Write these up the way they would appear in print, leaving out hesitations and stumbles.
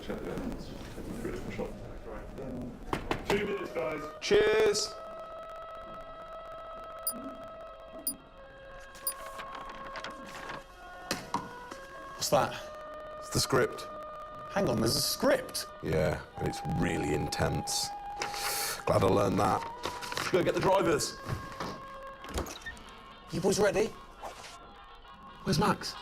2 minutes, guys. Cheers. What's that? It's the script. Hang on, there's a script. Yeah, but it's really intense. Glad I learned that. Go get the drivers. You boys ready? Where's Max?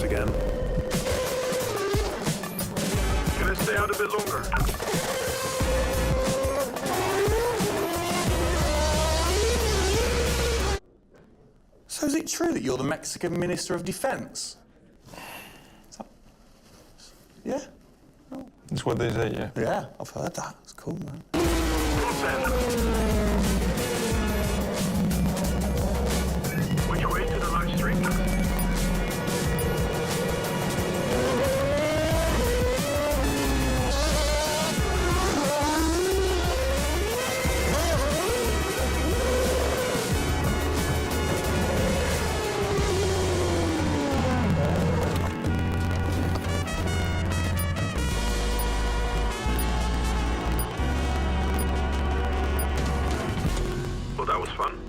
Again. Can I stay out a bit longer? So is it true that you're the Mexican Minister of Defense? Yeah? That's what they say, yeah. Yeah, I've heard that. It's cool, man. Which way to the live stream? Well, that was fun.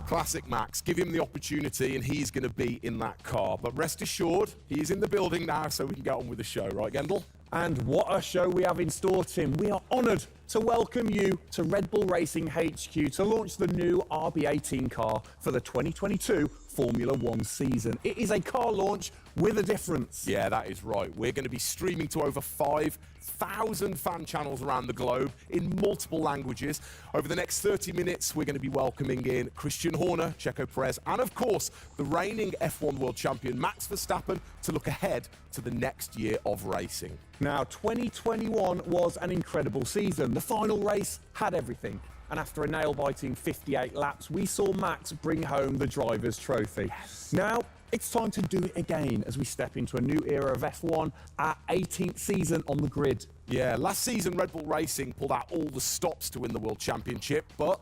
Classic Max. Give him the opportunity and he's going to be in that car. But rest assured, he's in the building now so we can get on with the show. Right, Gendel? And what a show we have in store, Tim. We are honoured to welcome you to Red Bull Racing HQ to launch the new RB18 car for the 2022 Formula One season. It is a car launch with a difference. Yeah, that is right. We're going to be streaming to over 5,000 fan channels around the globe in multiple languages. Over the next 30 minutes, we're going to be welcoming in Christian Horner, Checo Perez, and of course, the reigning F1 world champion Max Verstappen to look ahead to the next year of racing. Now, 2021 was an incredible season. The final race had everything. And after a nail-biting 58 laps, we saw Max bring home the Drivers' Trophy. Yes. Now, it's time to do it again as we step into a new era of F1, our 18th season on the grid. Yeah, last season Red Bull Racing pulled out all the stops to win the World Championship, but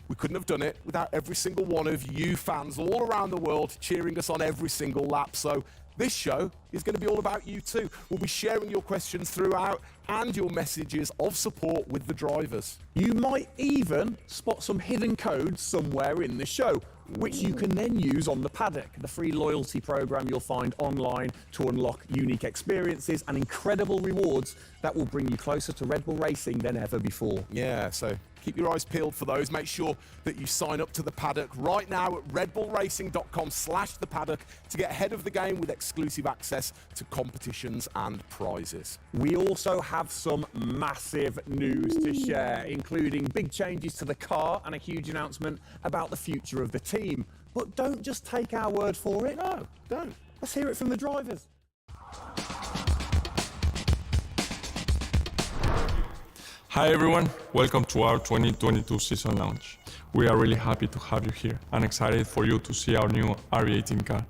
we couldn't have done it without every single one of you fans all around the world cheering us on every single lap. So this show is going to be all about you too. We'll be sharing your questions throughout and your messages of support with the drivers. You might even spot some hidden codes somewhere in the show, which you can then use on the paddock, the free loyalty program you'll find online to unlock unique experiences and incredible rewards that will bring you closer to Red Bull Racing than ever before. Yeah, so keep your eyes peeled for those. Make sure that you sign up to the paddock right now at redbullracing.com/the paddock to get ahead of the game with exclusive access to competitions and prizes. We also have some massive news to share, including big changes to the car and a huge announcement about the future of the team. But don't just take our word for it. No, don't. Let's hear it from the drivers. Hi everyone, welcome to our 2022 season launch. We are really happy to have you here and excited for you to see our new RB18 car.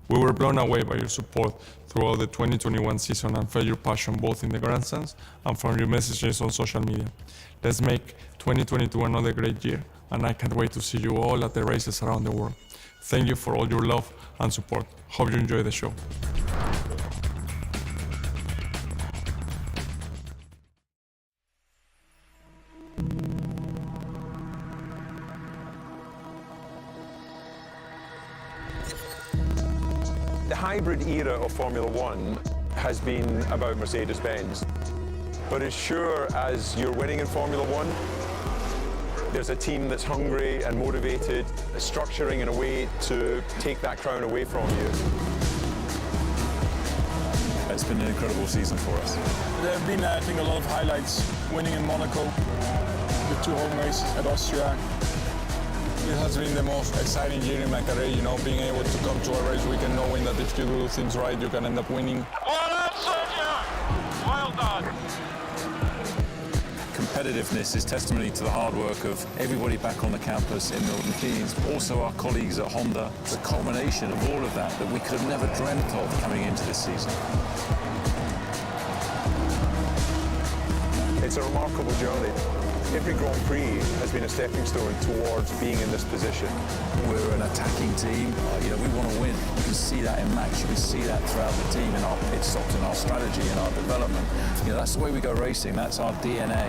We were blown away by your support throughout the 2021 season and felt your passion both in the grandstands and from your messages on social media. Let's make 2022 another great year, and I can't wait to see you all at the races around the world. Thank you for all your love and support. Hope you enjoy the show. The hybrid era of Formula One has been about Mercedes-Benz. But as sure as you're winning in Formula One, there's a team that's hungry and motivated, structuring in a way to take that crown away from you. it's been an incredible season for us. There have been, I think, a lot of highlights. Winning in Monaco, the 2 home races at Austria. It has been the most exciting year in my career, you know, being able to come to a race weekend knowing that if you do things right, you can end up winning. Well done, Sergio! Well done. Competitiveness is testimony to the hard work of everybody back on the campus in Milton Keynes, also our colleagues at Honda. It's a culmination of all of that we could have never dreamt of coming into this season. It's a remarkable journey. Every Grand Prix has been a stepping stone towards being in this position. We're an attacking team. You know, we want to win. You can see that in Max. You can see that throughout the team, in our pit stops, in our strategy, in our development. You know, that's the way we go racing. That's our DNA.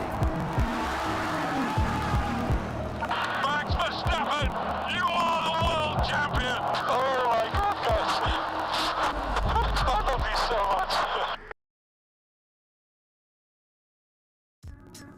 Max Verstappen, you are the world champion! Oh my goodness! I love you so much!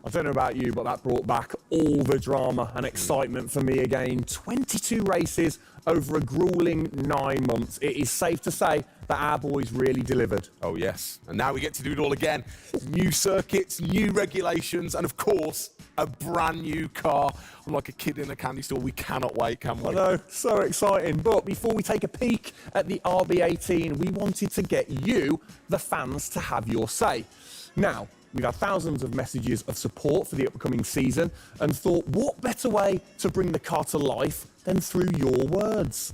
I don't know about you, but that brought back all the drama and excitement for me again. 22 races over a grueling 9 months. It is safe to say that our boys really delivered. Oh, yes. And now we get to do it all again. New circuits, new regulations, and of course, a brand new car. I'm like a kid in a candy store. We cannot wait, can we? I know, so exciting. But before we take a peek at the RB18, we wanted to get you, the fans, to have your say. Now, we've had thousands of messages of support for the upcoming season and thought, what better way to bring the car to life than through your words?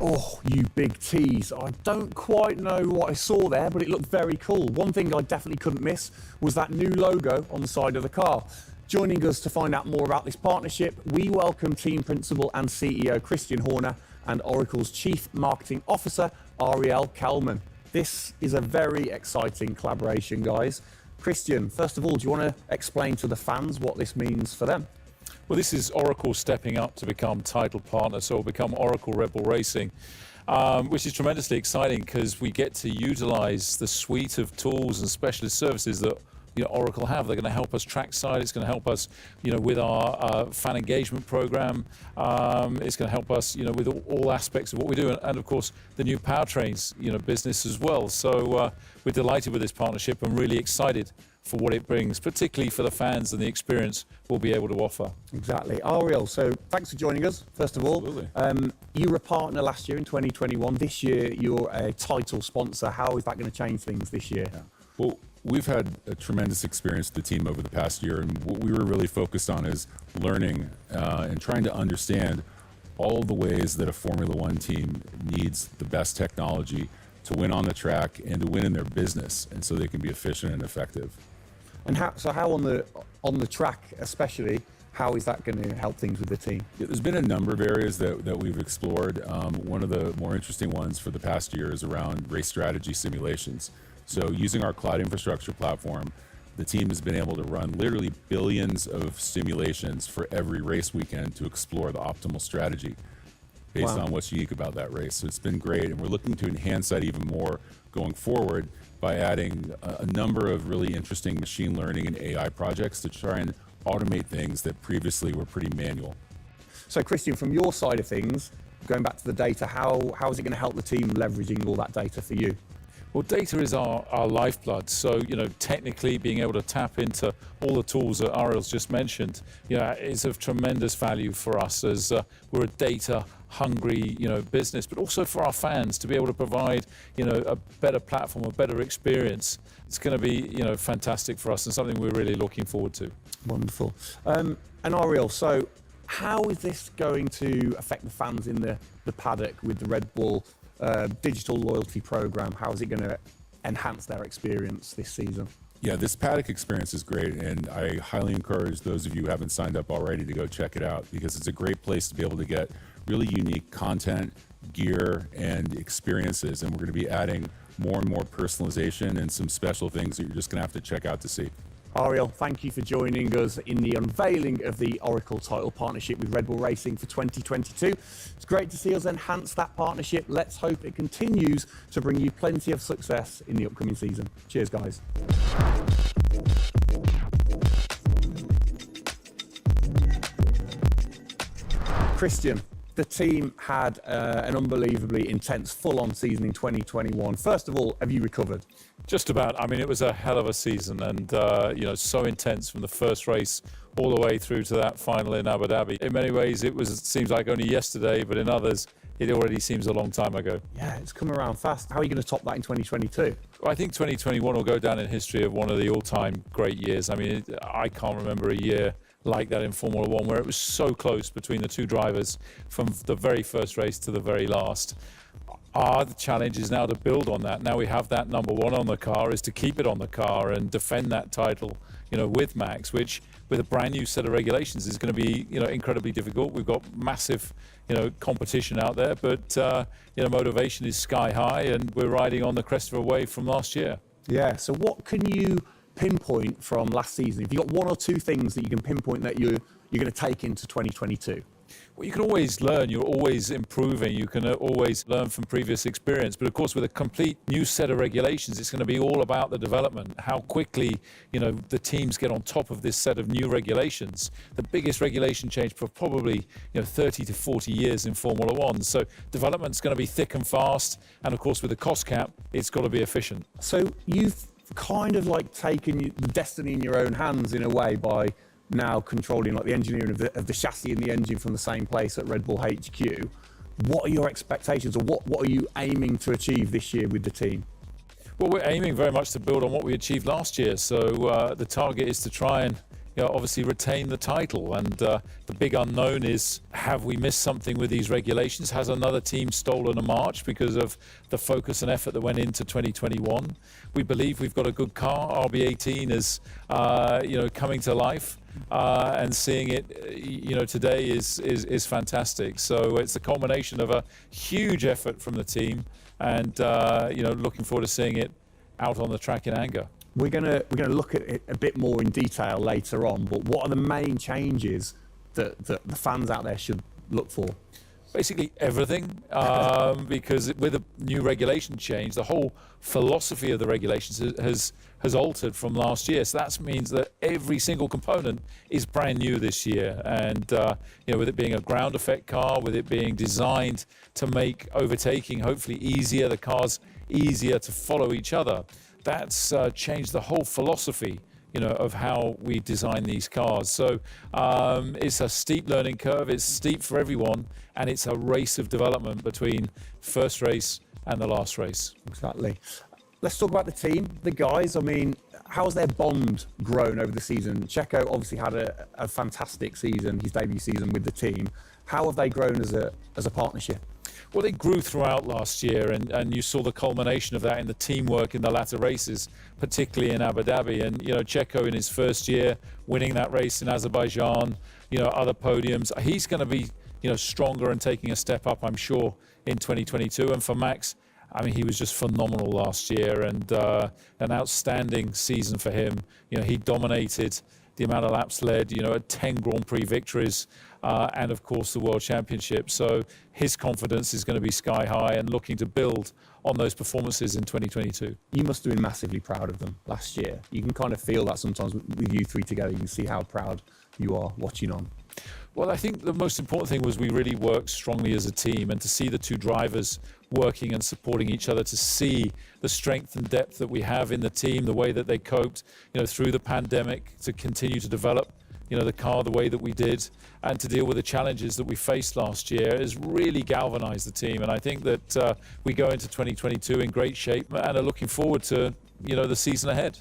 Oh, you big tease. I don't quite know what I saw there, but it looked very cool. One thing I definitely couldn't miss was that new logo on the side of the car. Joining us to find out more about this partnership, we welcome team principal and CEO Christian Horner and Oracle's Chief Marketing Officer, Ariel Kelman. This is a very exciting collaboration, guys. Christian, first of all, do you want to explain to the fans what this means for them? Well, this is Oracle stepping up to become title partner, so it'll become Oracle Red Bull Racing, which is tremendously exciting because we get to utilize the suite of tools and specialist services that Oracle have. They're going to help us trackside. It's going to help us, with our fan engagement program. It's going to help us, with all aspects of what we do, and of course the new powertrains, business as well. So we're delighted with this partnership and really excited for what it brings, particularly for the fans and the experience we'll be able to offer. Exactly. Ariel, so thanks for joining us, first of all. Absolutely. You were a partner last year in 2021. This year, you're a title sponsor. How is that going to change things this year? Yeah. Well, we've had a tremendous experience with the team over the past year, and what we were really focused on is learning and trying to understand all of the ways that a Formula One team needs the best technology to win on the track and to win in their business, and so they can be efficient and effective. And how on the track especially, how is that going to help things with the team? Yeah, there's been a number of areas that we've explored. One of the more interesting ones for the past year is around race strategy simulations. So using our cloud infrastructure platform, the team has been able to run literally billions of simulations for every race weekend to explore the optimal strategy based on what's unique about that race. So it's been great, and we're looking to enhance that even more going forward by adding a number of really interesting machine learning and AI projects to try and automate things that previously were pretty manual. So Christian, from your side of things, going back to the data, how is it going to help the team leveraging all that data for you? Well, data is our lifeblood. So, technically being able to tap into all the tools that Ariel's just mentioned, is of tremendous value for us as we're a data-hungry, business, but also for our fans to be able to provide, a better platform, a better experience. It's going to be, fantastic for us and something we're really looking forward to. Wonderful. And Ariel, so how is this going to affect the fans in the paddock with the Red Bull digital loyalty program? How is it going to enhance their experience this season? Yeah, this paddock experience is great, and I highly encourage those of you who haven't signed up already to go check it out, because it's a great place to be able to get really unique content, gear, and experiences, and we're going to be adding more and more personalization and some special things that you're just going to have to check out to see. Ariel, thank you for joining us in the unveiling of the Oracle title partnership with Red Bull Racing for 2022. It's great to see us enhance that partnership. Let's hope it continues to bring you plenty of success in the upcoming season. Cheers, guys. Christian, the team had an unbelievably intense, full-on season in 2021. First of all, have you recovered? Just about. I mean, it was a hell of a season, and so intense from the first race all the way through to that final in Abu Dhabi. In many ways, it seems like only yesterday, but in others, it already seems a long time ago. Yeah, it's come around fast. How are you going to top that in 2022? Well, I think 2021 will go down in history of one of the all-time great years. I mean, I can't remember a year like that in Formula One, where it was so close between the two drivers from the very first race to the very last. The challenge is now to build on that. Now we have that number one on the car, is to keep it on the car and defend that title, with Max, which with a brand new set of regulations is going to be, incredibly difficult. We've got massive, competition out there, but, motivation is sky high, and we're riding on the crest of a wave from last year. Yeah, so what can you pinpoint from last season? If you've got one or two things that you can pinpoint that you're going to take into 2022? Well, you can always learn. You're always improving. You can always learn from previous experience. But of course, with a complete new set of regulations, it's going to be all about the development, how quickly, the teams get on top of this set of new regulations. The biggest regulation change for probably, 30 to 40 years in Formula One. So development's going to be thick and fast. And of course, with the cost cap, it's got to be efficient. So you've kind of like taken the destiny in your own hands in a way by now controlling like the engineering of the chassis and the engine from the same place at Red Bull HQ. What are your expectations, or what are you aiming to achieve this year with the team? Well, we're aiming very much to build on what we achieved last year. So the target is to try and obviously retain the title. And the big unknown is, have we missed something with these regulations? Has another team stolen a march because of the focus and effort that went into 2021? We believe we've got a good car. RB18 is, coming to life. And seeing it, today is fantastic. So it's a culmination of a huge effort from the team, and looking forward to seeing it out on the track in anger. We're gonna look at it a bit more in detail later on. But what are the main changes that the fans out there should look for? Basically everything, because with a new regulation change, the whole philosophy of the regulations has altered from last year. So that means that every single component is brand new this year. And with it being a ground effect car, with it being designed to make overtaking hopefully easier, the cars easier to follow each other, that's changed the whole philosophy of how we design these cars. So it's a steep learning curve, it's steep for everyone, and it's a race of development between first race and the last race. Exactly. Let's talk about the team, the guys. I mean, how's their bond grown over the season? Checo obviously had a fantastic season, his debut season with the team. How have they grown as a partnership? Well, they grew throughout last year, and you saw the culmination of that in the teamwork in the latter races, particularly in Abu Dhabi. And, Checo in his first year, winning that race in Azerbaijan, other podiums. He's going to be, stronger and taking a step up, I'm sure, in 2022. And for Max, I mean, he was just phenomenal last year, and an outstanding season for him. He dominated the amount of laps led, 10 Grand Prix victories, and of course the World Championship. So his confidence is going to be sky high, and looking to build on those performances in 2022. You must have been massively proud of them last year. You can kind of feel that sometimes with you three together. You can see how proud you are watching on. Well, I think the most important thing was we really worked strongly as a team, and to see the two drivers working and supporting each other, to see the strength and depth that we have in the team, the way that they coped, through the pandemic, to continue to develop, the car the way that we did, and to deal with the challenges that we faced last year has really galvanized the team. And I think that we go into 2022 in great shape and are looking forward to, the season ahead.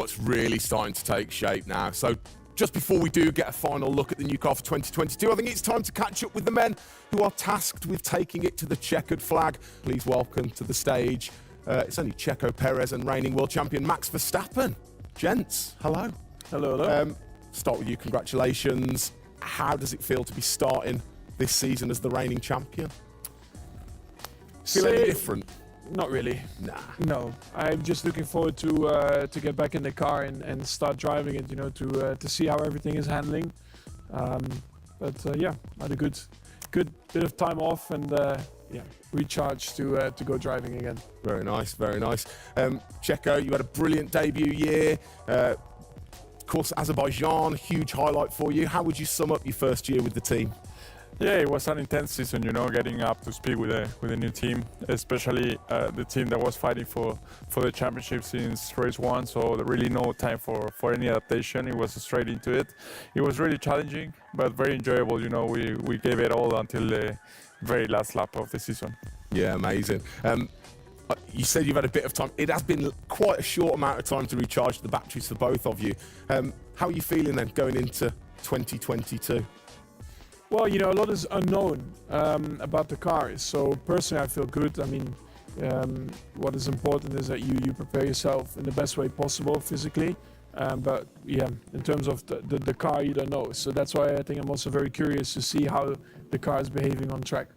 It's really starting to take shape now. So just before we do get a final look at the new car for 2022, I think it's time to catch up with the men who are tasked with taking it to the checkered flag. Please welcome to the stage, it's only Checo Perez and reigning world champion Max Verstappen. Gents, hello. Hello, hello. Start with you, congratulations. How does it feel to be starting this season as the reigning champion? Feel any different? Not really. Nah. No, I'm just looking forward to get back in the car and start driving it. To see how everything is handling. Yeah, had a good bit of time off and recharge to go driving again. Very nice, very nice. Checo, you had a brilliant debut year. Of course, Azerbaijan, huge highlight for you. How would you sum up your first year with the team? Yeah, it was an intense season, getting up to speed with a new team, especially the team that was fighting for the championship since race one. So there really no time for any adaptation. It was straight into it. It was really challenging, but very enjoyable. We gave it all until the very last lap of the season. Yeah, amazing. You said you've had a bit of time. It has been quite a short amount of time to recharge the batteries for both of you. How are you feeling then going into 2022? Well, a lot is unknown about the car. So personally, I feel good. I mean, what is important is that you prepare yourself in the best way possible physically. But yeah, in terms of the car, you don't know. So that's why I think I'm also very curious to see how the car is behaving on track.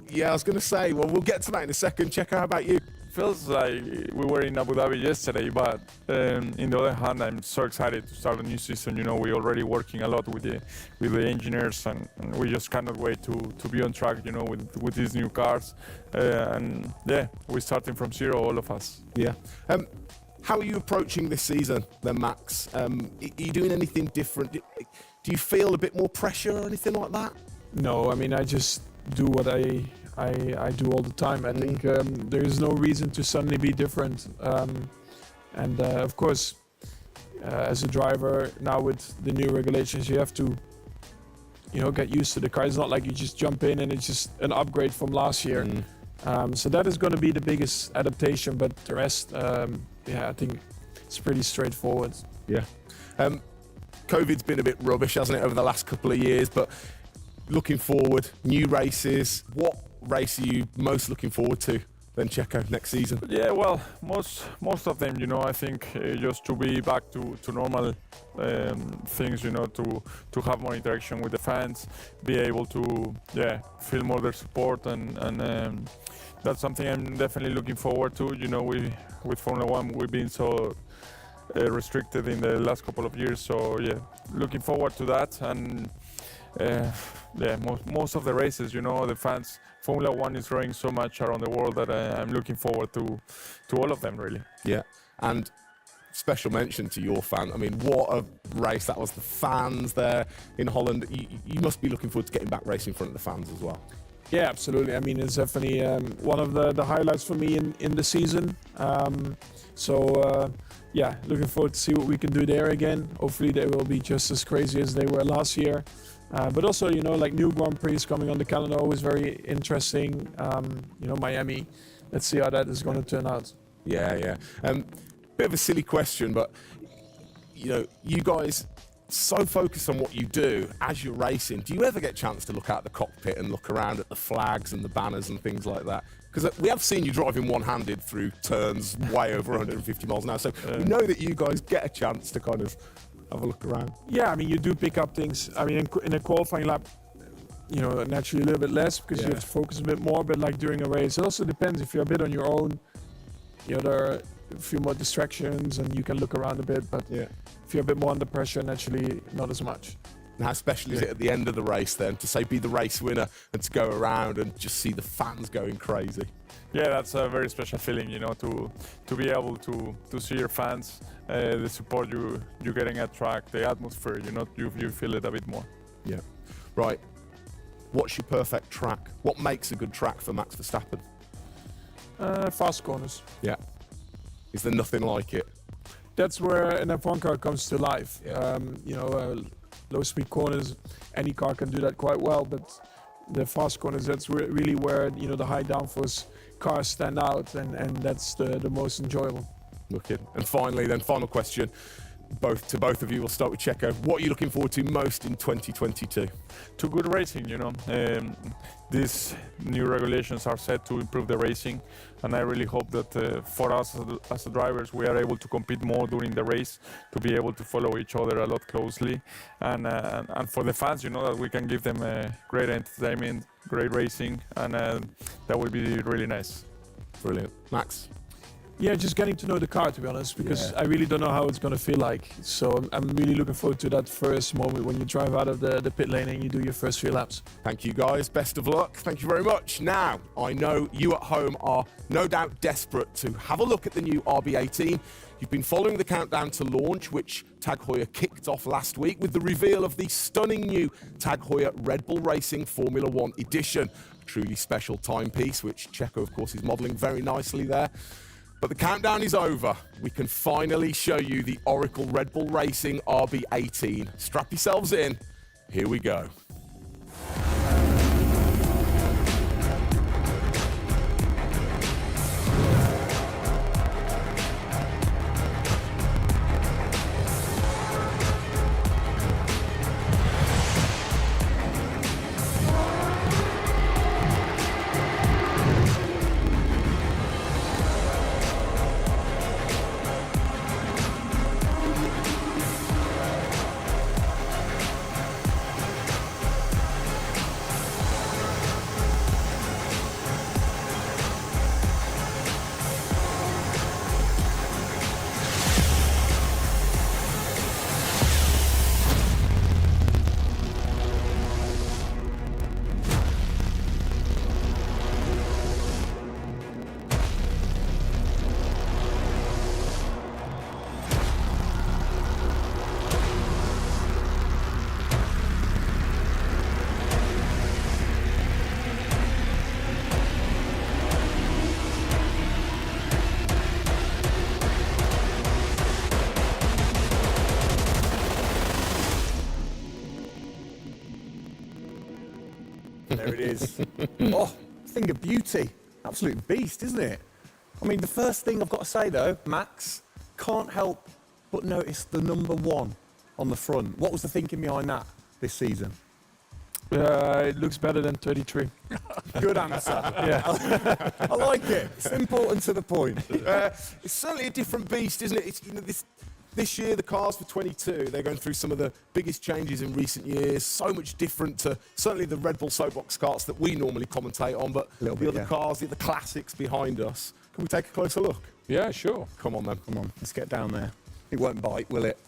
Yeah, I was going to say, well, we'll get to that in a second. Checo, how about you? Feels like we were in Abu Dhabi yesterday, but in the other hand, I'm so excited to start a new season. We're already working a lot with the engineers, and we just cannot wait to be on track. With these new cars, and yeah, we're starting from zero, all of us. Yeah. How are you approaching this season, then, Max? Are you doing anything different? Do you feel a bit more pressure or anything like that? No, I mean, I just do what I do all the time. I think there is no reason to suddenly be different. Of course, as a driver now with the new regulations, you have to, get used to the car. It's not like you just jump in and it's just an upgrade from last year. So that is going to be the biggest adaptation. But the rest, I think it's pretty straightforward. Yeah. COVID's been a bit rubbish, hasn't it, over the last couple of years? But looking forward, new races. What race are you most looking forward to then, Checo, next season? Yeah, well, most of them, I think just to be back to normal things, to have more interaction with the fans, be able to, feel more their support, and that's something I'm definitely looking forward to. With Formula One, we've been so restricted in the last couple of years, so yeah, looking forward to that. And most of the races, the fans, Formula One is growing so much around the world that I'm looking forward to all of them, really. Yeah, and special mention to your fan. I mean, what a race that was. The fans there in Holland. You must be looking forward to getting back racing in front of the fans as well. Yeah, absolutely. I mean, it's definitely one of the highlights for me in the season. yeah, looking forward to see what we can do there again. Hopefully they will be just as crazy as they were last year. But also, you know, like new Grand Prix coming on the calendar, always very interesting. You know, Miami. Let's see how that is going to turn out. Yeah. Bit of a silly question, but you know, you guys so focused on what you do as you're racing. Do you ever get a chance to look out the cockpit and look around at the flags and the banners and things like that? Because we have seen you driving one-handed through turns way over 150 miles an hour. So we know that you guys get a chance to kind of have a look around. Yeah, I mean, you do pick up things. I mean, in a qualifying lap, you know, naturally a little bit less because you have to focus a bit more. But like during a race, it also depends. If you're a bit on your own, you know, there are a few more distractions and you can look around a bit. But if you're a bit more under pressure, naturally not as much. And how special is it at the end of the race then to say be the race winner and to go around and just see the fans going crazy? Yeah, that's a very special feeling, you know, to be able to see your fans, the support you're getting at track, the atmosphere, you know, you feel it a bit more. Yeah. Right. What's your perfect track? What makes a good track for Max Verstappen? Fast corners. Yeah. Is there nothing like it? That's where an F1 car comes to life. You know, low-speed corners, any car can do that quite well, but the fast corners, that's really where, you know, the high downforce cars stand out, and that's the most enjoyable. Wicked. And finally, then, final question, to both of you. We'll start with Checo. What are you looking forward to most in 2022? To good racing, you know. These new regulations are set to improve the racing, and I really hope that for us as drivers, we are able to compete more during the race, to be able to follow each other a lot closely, and for the fans, you know, that we can give them great entertainment, great racing, and that will be really nice. Brilliant. Max? Yeah, just getting to know the car, to be honest, because I really don't know how it's going to feel like. So I'm really looking forward to that first moment when you drive out of the pit lane and you do your first few laps. Thank you, guys. Best of luck. Thank you very much. Now, I know you at home are no doubt desperate to have a look at the new RB18. You've been following the countdown to launch, which Tag Heuer kicked off last week with the reveal of the stunning new Tag Heuer Red Bull Racing Formula One edition. A truly special timepiece, which Checo, of course, is modelling very nicely there. But the countdown is over. We can finally show you the Oracle Red Bull Racing RB18. Strap yourselves in. Here we go. There it is. Oh, thing of beauty. Absolute beast, isn't it? I mean, the first thing I've got to say, though, Max, can't help but notice the number 1 on the front. What was the thinking behind that this season? It looks better than 33. Good answer. Yeah. I like it. Simple and to the point. It's certainly a different beast, isn't it? It's, you know, this year, the cars for 22, they're going through some of the biggest changes in recent years. So much different to certainly the Red Bull soapbox cars that we normally commentate on, but the other cars, the classics behind us. Can we take a closer look? Yeah, sure. Come on, then. Come on, let's get down there. It won't bite, will it?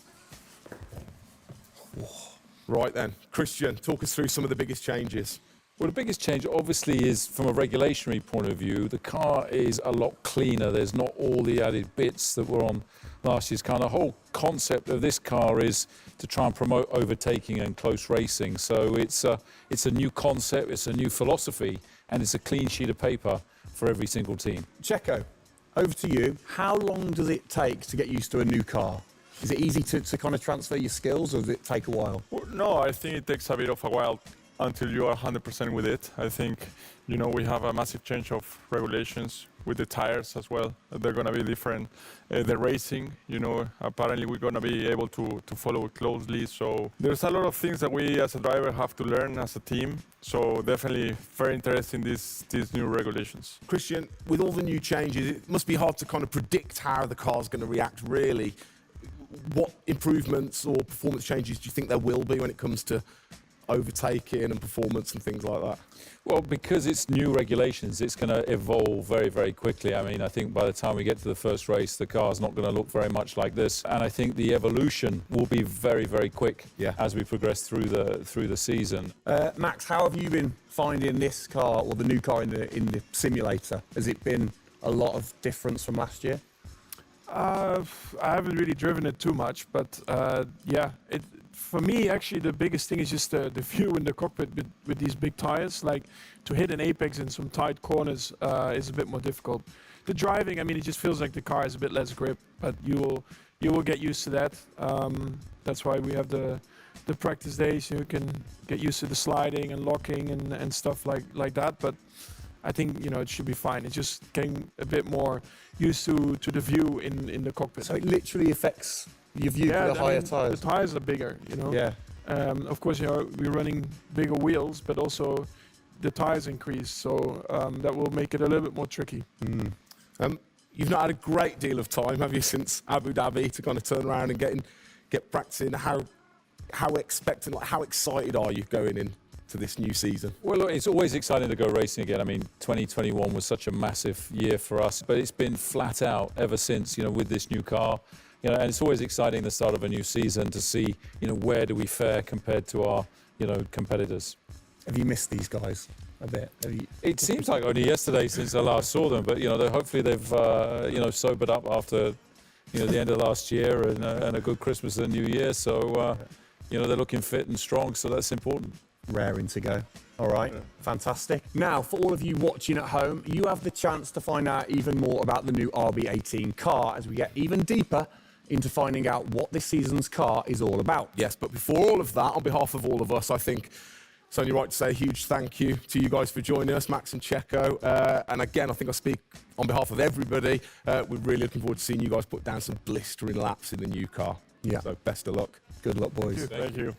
Right then. Christian, talk us through some of the biggest changes. Well, the biggest change obviously is from a regulatory point of view. The car is a lot cleaner. There's not all the added bits that were on last year's car. The whole concept of this car is to try and promote overtaking and close racing. So it's a new concept, it's a new philosophy, and it's a clean sheet of paper for every single team. Checo, over to you. How long does it take to get used to a new car? Is it easy to kind of transfer your skills, or does it take a while? Well, no, I think it takes a bit of a while until you are 100% with it. I think, we have a massive change of regulations with the tires as well. They're going to be different. The racing, apparently we're going to be able to follow it closely. So there's a lot of things that we as a driver have to learn as a team. So definitely very interesting, these new regulations. Christian, with all the new changes, it must be hard to kind of predict how the car's going to react, really. What improvements or performance changes do you think there will be when it comes to overtaking and performance and things like that? Well, because it's new regulations, it's going to evolve very, very quickly. I mean, I think by the time we get to the first race, the car's not going to look very much like this. And I think the evolution will be very, very quick as we progress through the season. Max, how have you been finding this car, or the new car in the simulator? Has it been a lot of difference from last year? I haven't really driven it too much, but for me, actually, the biggest thing is just the view in the cockpit with these big tires. Like, to hit an apex in some tight corners is a bit more difficult. The driving, I mean, it just feels like the car has a bit less grip, but you will get used to that. That's why we have the practice days. You can get used to the sliding and locking and stuff like that. But I think it should be fine. It's just getting a bit more used to the view in the cockpit. So it literally affects your view to the higher tires. The tires are bigger, Yeah. Of course, we're running bigger wheels, but also the tires increase, so that will make it a little bit more tricky. You've not had a great deal of time, have you, since Abu Dhabi, to kind of turn around and get practicing? How expectant, how excited are you going in to this new season? Well, look, it's always exciting to go racing again. I mean, 2021 was such a massive year for us, but it's been flat out ever since, with this new car. And it's always exciting the start of a new season to see, where do we fare compared to our, competitors. Have you missed these guys a bit? It seems like only yesterday since I last saw them, but hopefully they've sobered up after the end of last year and a good Christmas and New Year. So they're looking fit and strong, so that's important. Raring to go. All right, fantastic. Now, for all of you watching at home, you have the chance to find out even more about the new RB18 car as we get even deeper into finding out what this season's car is all about. Yes, but before all of that, on behalf of all of us, I think it's only right to say a huge thank you to you guys for joining us, Max and Checo. And again, I think I speak on behalf of everybody. We're really looking forward to seeing you guys put down some blistering laps in the new car. Yeah. So best of luck. Good luck, boys. Thank you.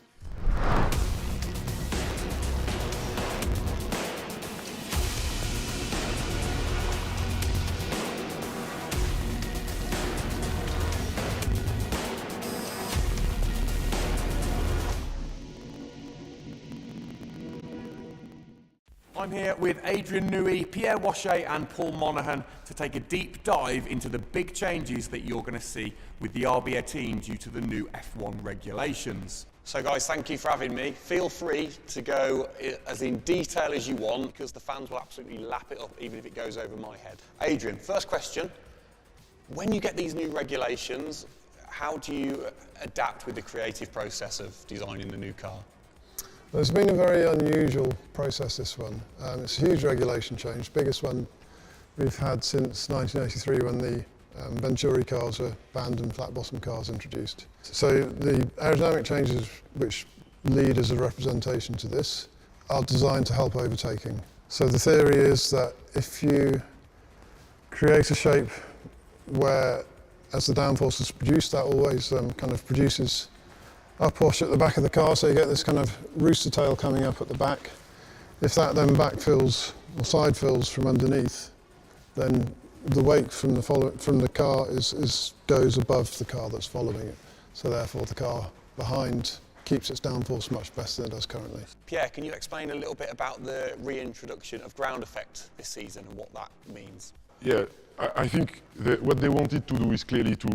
I'm here with Adrian Newey, Pierre Wachet and Paul Monaghan to take a deep dive into the big changes that you're going to see with the RB18 due to the new F1 regulations. So guys, thank you for having me. Feel free to go as in detail as you want, because the fans will absolutely lap it up even if it goes over my head. Adrian, first question. When you get these new regulations, how do you adapt with the creative process of designing the new car? Well, it's been a very unusual process, this one. It's a huge regulation change, biggest one we've had since 1983 when the Venturi cars were banned and flat bottom cars introduced. So the aerodynamic changes which lead as a representation to this are designed to help overtaking. So the theory is that if you create a shape where as the downforce is produced, that always kind of produces upwash at the back of the car, so you get this kind of rooster tail coming up at the back. If that then backfills or side fills from underneath, then the weight from the car goes above the car that's following it. So therefore the car behind keeps its downforce much better than it does currently. Pierre, can you explain a little bit about the reintroduction of ground effect this season and what that means? Yeah, I think what they wanted to do is clearly to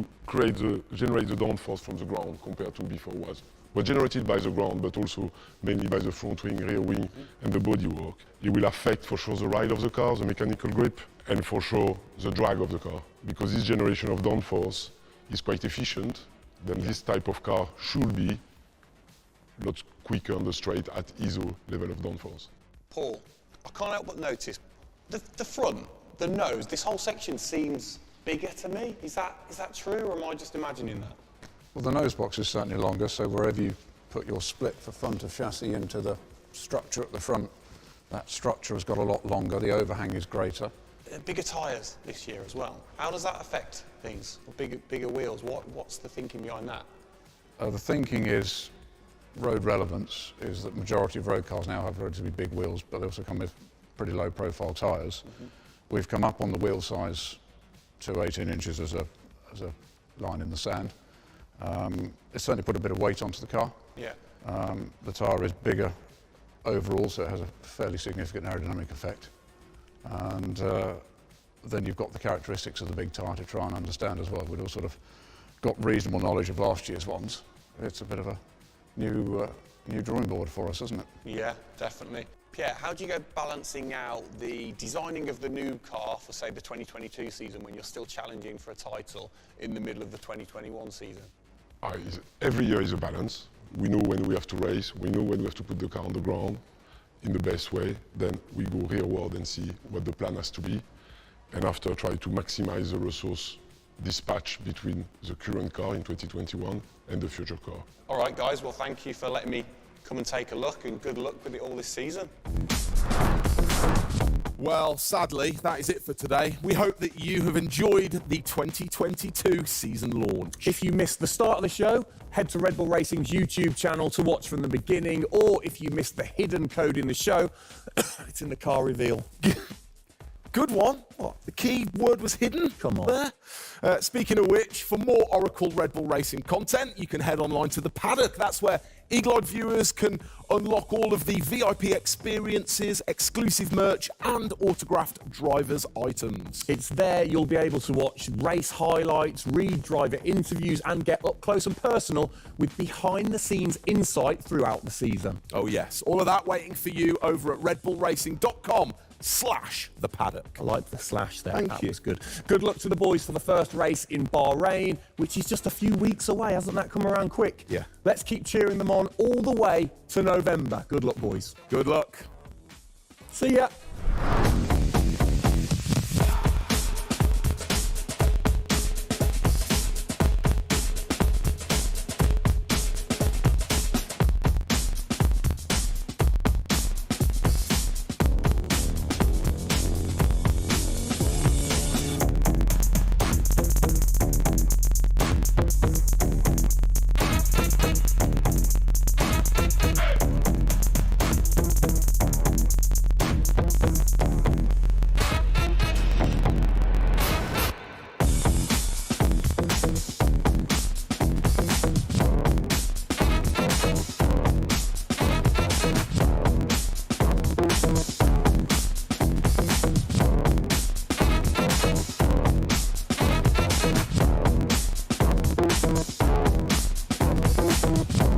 generate the downforce from the ground compared to before was generated by the ground, but also mainly by the front wing, rear wing, and the bodywork. It will affect for sure the ride of the car, the mechanical grip, and for sure the drag of the car. Because this generation of downforce is quite efficient, then this type of car should be a lot quicker on the straight at ISO level of downforce. Paul, I can't help but notice the front, the nose, this whole section seems bigger to me. Is that true, or am I just imagining that? Well, the nose box is certainly longer, so wherever you put your split for front of chassis into the structure at the front, that structure has got a lot longer, the overhang is greater. Bigger tyres this year as well. How does that affect things? Bigger wheels, what's the thinking behind that? The thinking is, road relevance is that majority of road cars now have relatively big wheels, but they also come with pretty low profile tyres. We've come up on the wheel size to 18 inches as a line in the sand. It's certainly put a bit of weight onto the car. Yeah. The tyre is bigger overall, so it has a fairly significant aerodynamic effect. And then you've got the characteristics of the big tyre to try and understand as well. We've all sort of got reasonable knowledge of last year's ones. It's a bit of a new drawing board for us, isn't it? Yeah, definitely. Pierre, how do you go balancing out the designing of the new car for, say, the 2022 season when you're still challenging for a title in the middle of the 2021 season? Every year is a balance. We know when we have to race, we know when we have to put the car on the ground in the best way. Then we go rear world and see what the plan has to be. And after, try to maximize the resource dispatch between the current car in 2021 and the future car. All right, guys, well, thank you for letting me come and take a look, and good luck with it all this season. Well, sadly, that is it for today. We hope that you have enjoyed the 2022 season launch. If you missed the start of the show, head to Red Bull Racing's YouTube channel to watch from the beginning, or if you missed the hidden code in the show, it's in the car reveal. Good one. What? The key word was hidden? Come on. There. Speaking of which, for more Oracle Red Bull Racing content, you can head online to the paddock. That's where eagle-eyed viewers can unlock all of the VIP experiences, exclusive merch, and autographed drivers' items. It's there you'll be able to watch race highlights, read driver interviews, and get up close and personal with behind-the-scenes insight throughout the season. Oh yes, all of that waiting for you over at redbullracing.com/the paddock. I like the slash there. Thank you. That was good. Good luck to the boys for the first race in Bahrain, which is just a few weeks away. Hasn't that come around quick? Yeah. Let's keep cheering them on all the way to November. Good luck, boys. Good luck. See ya. We'll be right back.